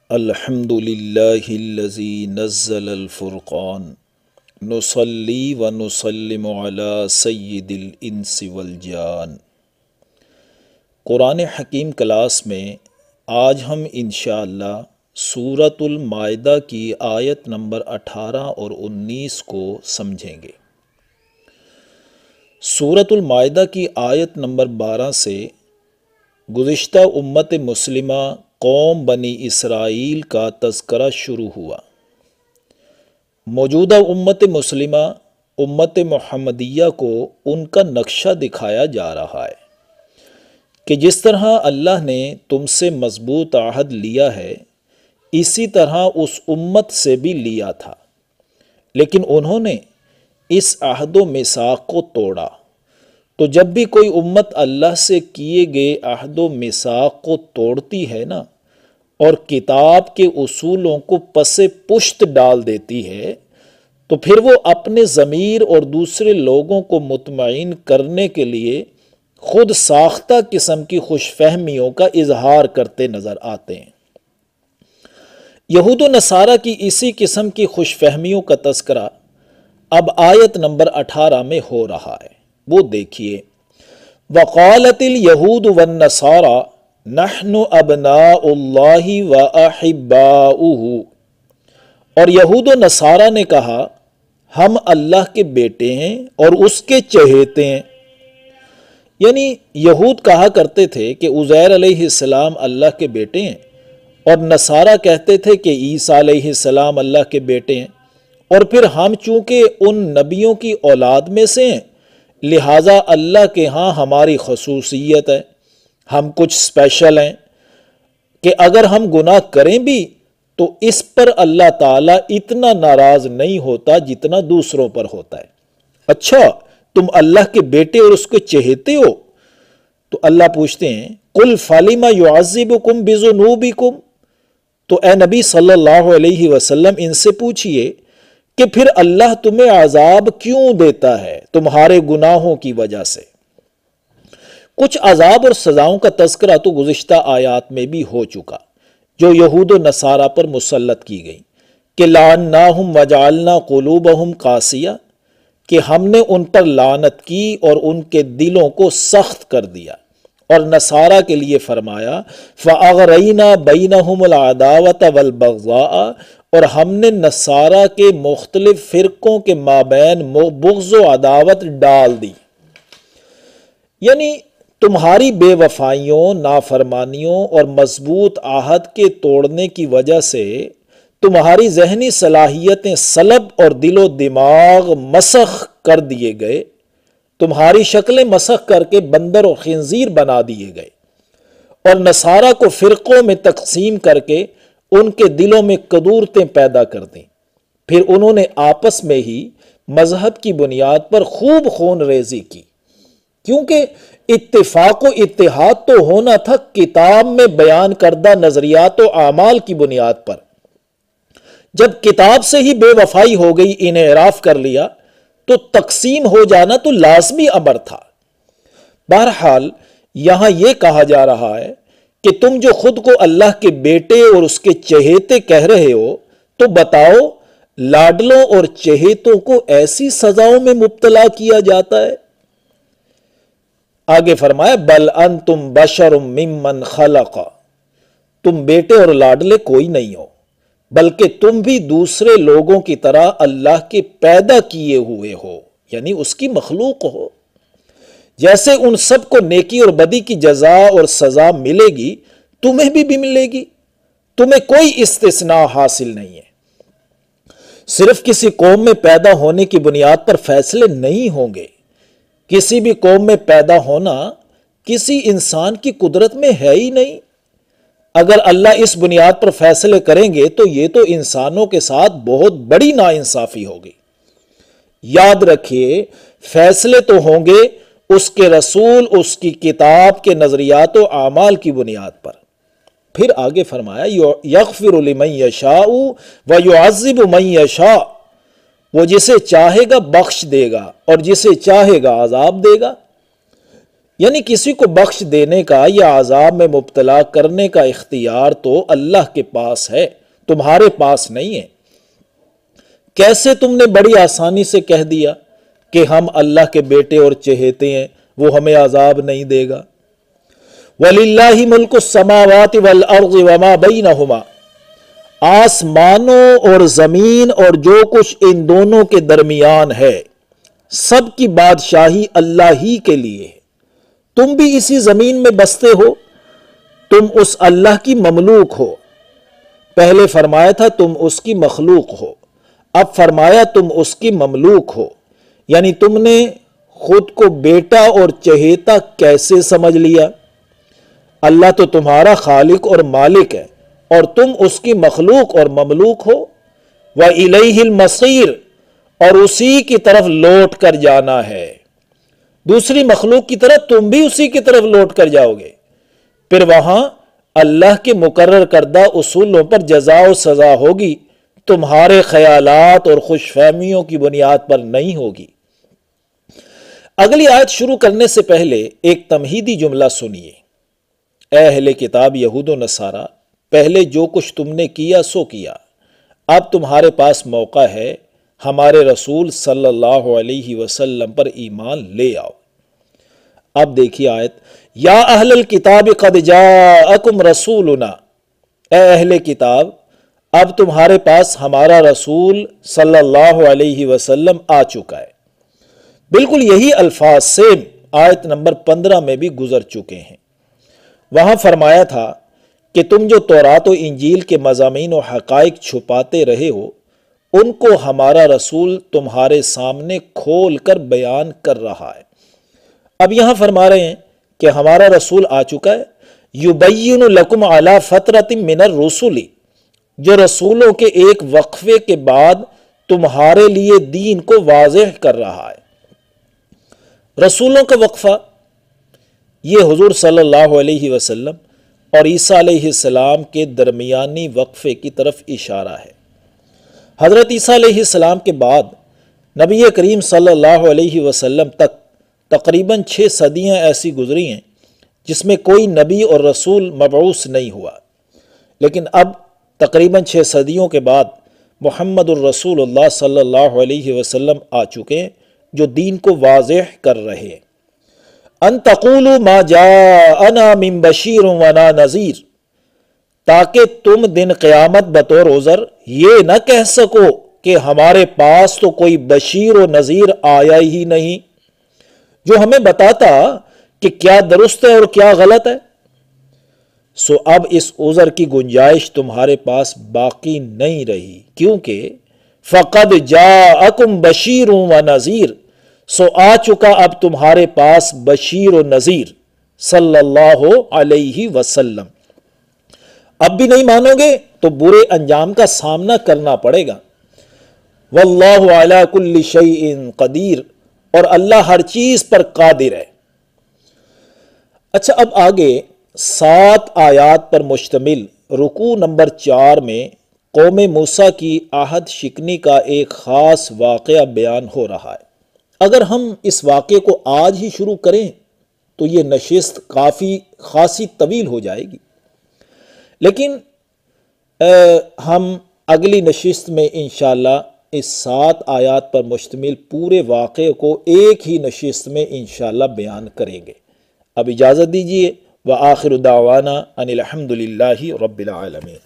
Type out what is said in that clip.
الحمد للہ الذی نزل الفرقان نصلی و نسلم علی سید الانس والجان۔ قرآن حکیم کلاس میں آج ہم انشاءاللہ سورۃ المائدہ کی آیت نمبر 18 اور 19 کو سمجھیں گے۔ سورۃ المائدہ کی آیت نمبر 12 سے گزشتہ امت مسلمہ قوم بنی اسرائیل کا تذکرہ شروع ہوا۔ موجودہ امت مسلمہ امت محمدیہ کو ان کا نقشہ دکھایا جا رہا ہے کہ جس طرح اللہ نے تم سے مضبوط عہد لیا ہے اسی طرح اس امت سے بھی لیا تھا، لیکن انہوں نے اس عہد و میثاق کو توڑا۔ تو جب بھی کوئی امت اللہ سے کیے گئے عہد و میثاق کو توڑتی ہے نا اور کتاب کے اصولوں کو پس پشت ڈال دیتی ہے تو پھر وہ اپنے ضمیر اور دوسرے لوگوں کو مطمئن کرنے کے لیے خود ساختہ قسم کی خوش فہمیوں کا اظہار کرتے نظر آتے ہیں۔ یہود و نصارہ کی اسی قسم کی خوش فہمیوں کا تذکرہ اب آیت نمبر 18 میں ہو رہا ہے۔ وہ دیکھیے، وقالت الیہود والنصارى نحن ابناء اللہ واحباؤہ، اور یہود و نصارہ نے کہا ہم اللہ کے بیٹے ہیں اور اس کے چہیتے ہیں۔ یعنی یہود کہا کرتے تھے کہ عزیر علیہ السلام اللہ کے بیٹے ہیں، اور نصارہ کہتے تھے کہ عیسیٰ علیہ السلام اللہ کے بیٹے ہیں، اور پھر ہم چونکہ ان نبیوں کی اولاد میں سے ہیں لہٰذا اللہ کے ہاں ہماری خصوصیت ہے، ہم کچھ اسپیشل ہیں کہ اگر ہم گناہ کریں بھی تو اس پر اللہ تعالیٰ اتنا ناراض نہیں ہوتا جتنا دوسروں پر ہوتا ہے۔ اچھا تم اللہ کے بیٹے اور اس کو چہیتے ہو؟ تو اللہ پوچھتے ہیں قل فلم یعذبکم بذنوبکم، تو اے نبی صلی اللہ علیہ وسلم ان سے پوچھئے کہ پھر اللہ تمہیں عذاب کیوں دیتا ہے تمہارے گناہوں کی وجہ سے۔ کچھ عذاب اور سزاؤں کا تذکرہ تو گزشتہ آیات میں بھی ہو چکا جو یہود و نصارہ پر مسلط کی گئی کہ لعناہم وجعلنا قلوبہم قاسیہ، کہ ہم نے ان پر لعنت کی اور ان کے دلوں کو سخت کر دیا، اور نصارہ کے لیے فرمایا فَأَغْرَيْنَا بَيْنَهُمُ الْعَدَاوَةَ وَالْبَغْضَاءَ، اور ہم نے نصارہ کے مختلف فرقوں کے مابین بغض و عداوت ڈال دی۔ یعنی تمہاری بے وفائیوں، نافرمانیوں اور مضبوط عہد کے توڑنے کی وجہ سے تمہاری ذہنی صلاحیتیں سلب اور دل و دماغ مسخ کر دیے گئے، تمہاری شکلیں مسخ کر کے بندر و خنزیر بنا دیے گئے، اور نصارہ کو فرقوں میں تقسیم کر کے ان کے دلوں میں قدورتیں پیدا کر دیں۔ پھر انہوں نے آپس میں ہی مذہب کی بنیاد پر خوب خون ریزی کی، کیونکہ اتفاق و اتحاد تو ہونا تھا کتاب میں بیان کردہ نظریات و اعمال کی بنیاد پر۔ جب کتاب سے ہی بے وفائی ہو گئی، انحراف کر لیا، تو تقسیم ہو جانا تو لازمی امر تھا۔ بہرحال یہاں یہ کہا جا رہا ہے کہ تم جو خود کو اللہ کے بیٹے اور اس کے چہیتے کہہ رہے ہو تو بتاؤ لاڈلوں اور چہیتوں کو ایسی سزاؤں میں مبتلا کیا جاتا ہے؟ آگے فرمایا بل انتم بشر ممن خلق، تم بیٹے اور لاڈلے کوئی نہیں ہو بلکہ تم بھی دوسرے لوگوں کی طرح اللہ کے پیدا کیے ہوئے ہو، یعنی اس کی مخلوق ہو۔ جیسے ان سب کو نیکی اور بدی کی جزا اور سزا ملے گی تمہیں بھی ملے گی، تمہیں کوئی استثناء حاصل نہیں ہے۔ صرف کسی قوم میں پیدا ہونے کی بنیاد پر فیصلے نہیں ہوں گے، کسی بھی قوم میں پیدا ہونا کسی انسان کی قدرت میں ہے ہی نہیں۔ اگر اللہ اس بنیاد پر فیصلے کریں گے تو یہ تو انسانوں کے ساتھ بہت بڑی ناانصافی ہوگی۔ یاد رکھیے فیصلے تو ہوں گے اس کے رسول، اس کی کتاب کے نظریات و اعمال کی بنیاد پر۔ پھر آگے فرمایا یغفر لمن یشاء ویعذب من یشاء، وہ جسے چاہے گا بخش دے گا اور جسے چاہے گا عذاب دے گا۔ یعنی کسی کو بخش دینے کا یا عذاب میں مبتلا کرنے کا اختیار تو اللہ کے پاس ہے، تمہارے پاس نہیں ہے۔ کیسے تم نے بڑی آسانی سے کہہ دیا کہ ہم اللہ کے بیٹے اور چہیتے ہیں، وہ ہمیں عذاب نہیں دے گا۔ وَلِلَّهِ مُلْكُ السَّمَاوَاتِ وَالْأَرْضِ وَمَا بَيْنَهُمَا، آسمانوں اور زمین اور جو کچھ ان دونوں کے درمیان ہے، سب کی بادشاہی اللہ ہی کے لیے ہے۔ تم بھی اسی زمین میں بستے ہو، تم اس اللہ کی مملوک ہو۔ پہلے فرمایا تھا تم اس کی مخلوق ہو، اب فرمایا تم اس کی مملوک ہو، یعنی تم نے خود کو بیٹا اور چہیتا کیسے سمجھ لیا؟ اللہ تو تمہارا خالق اور مالک ہے اور تم اس کی مخلوق اور مملوک ہو۔ وَإِلَيْهِ الْمَصِيرُ، اور اسی کی طرف لوٹ کر جانا ہے۔ دوسری مخلوق کی طرح تم بھی اسی کی طرف لوٹ کر جاؤ گے، پھر وہاں اللہ کے مقرر کردہ اصولوں پر جزا و سزا ہوگی، تمہارے خیالات اور خوش فہمیوں کی بنیاد پر نہیں ہوگی۔ اگلی آیت شروع کرنے سے پہلے ایک تمہیدی جملہ سنیے۔ اے اہل کتاب یہود و نصارہ، پہلے جو کچھ تم نے کیا سو کیا، اب تمہارے پاس موقع ہے ہمارے رسول صلی اللہ علیہ وسلم پر ایمان لے آؤ۔ اب دیکھیے آیت، یا اہل الکتاب قد جاءکم رسولنا، اے اہل کتاب اب تمہارے پاس ہمارا رسول صلی اللہ علیہ وسلم آ چکا ہے۔ بالکل یہی الفاظ سیم آیت نمبر 15 میں بھی گزر چکے ہیں۔ وہاں فرمایا تھا کہ تم جو تورات و انجیل کے مضامین و حقائق چھپاتے رہے ہو، ان کو ہمارا رسول تمہارے سامنے کھول کر بیان کر رہا ہے۔ اب یہاں فرما رہے ہیں کہ ہمارا رسول آ چکا ہے، یبین لکم علی فترۃ من الرسل، جو رسولوں کے ایک وقفے کے بعد تمہارے لیے دین کو واضح کر رہا ہے۔ رسولوں کا وقفہ یہ حضور صلی اللہ علیہ وسلم اور عیسیٰ علیہ السلام کے درمیانی وقفے کی طرف اشارہ ہے۔ حضرت عیسیٰ علیہ السلام کے بعد نبی کریم صلی اللہ علیہ وسلم تک تقریباً 6 صدیاں ایسی گزری ہیں جس میں کوئی نبی اور رسول مبعوث نہیں ہوا، لیکن اب تقریباً 6 صدیوں کے بعد محمد الرسول اللہ صلی اللہ علیہ وسلم آ چکے ہیں جو دین کو واضح کر رہے ہیں۔ ان تقولوا ما جاءنا من بشیر ولا نذیر، تاکہ تم دن قیامت بطور عذر یہ نہ کہہ سکو کہ ہمارے پاس تو کوئی بشیر و نذیر آیا ہی نہیں جو ہمیں بتاتا کہ کیا درست ہے اور کیا غلط ہے۔ سو اب اس عذر کی گنجائش تمہارے پاس باقی نہیں رہی، کیونکہ فقد جاءکم بشیر و نذیر، سو آ چکا اب تمہارے پاس بشیر و نذیر صلی اللہ علیہ وسلم۔ اب بھی نہیں مانو گے تو برے انجام کا سامنا کرنا پڑے گا۔ واللہ علی کل شیء قدیر، اور اللہ ہر چیز پر قادر ہے۔ اچھا، اب آگے 7 آیات پر مشتمل رکوع نمبر 4 میں قوم موسیٰ کی عہد شکنی کا ایک خاص واقعہ بیان ہو رہا ہے۔ اگر ہم اس واقعے کو آج ہی شروع کریں تو یہ نشست خاصی طویل ہو جائے گی، لیکن ہم اگلی نشست میں انشاءاللہ اس 7 آیات پر مشتمل پورے واقعے کو ایک ہی نشست میں انشاءاللہ بیان کریں گے۔ اب اجازت دیجیے، وآخر دعوانا ان الحمد للہ رب العالمین۔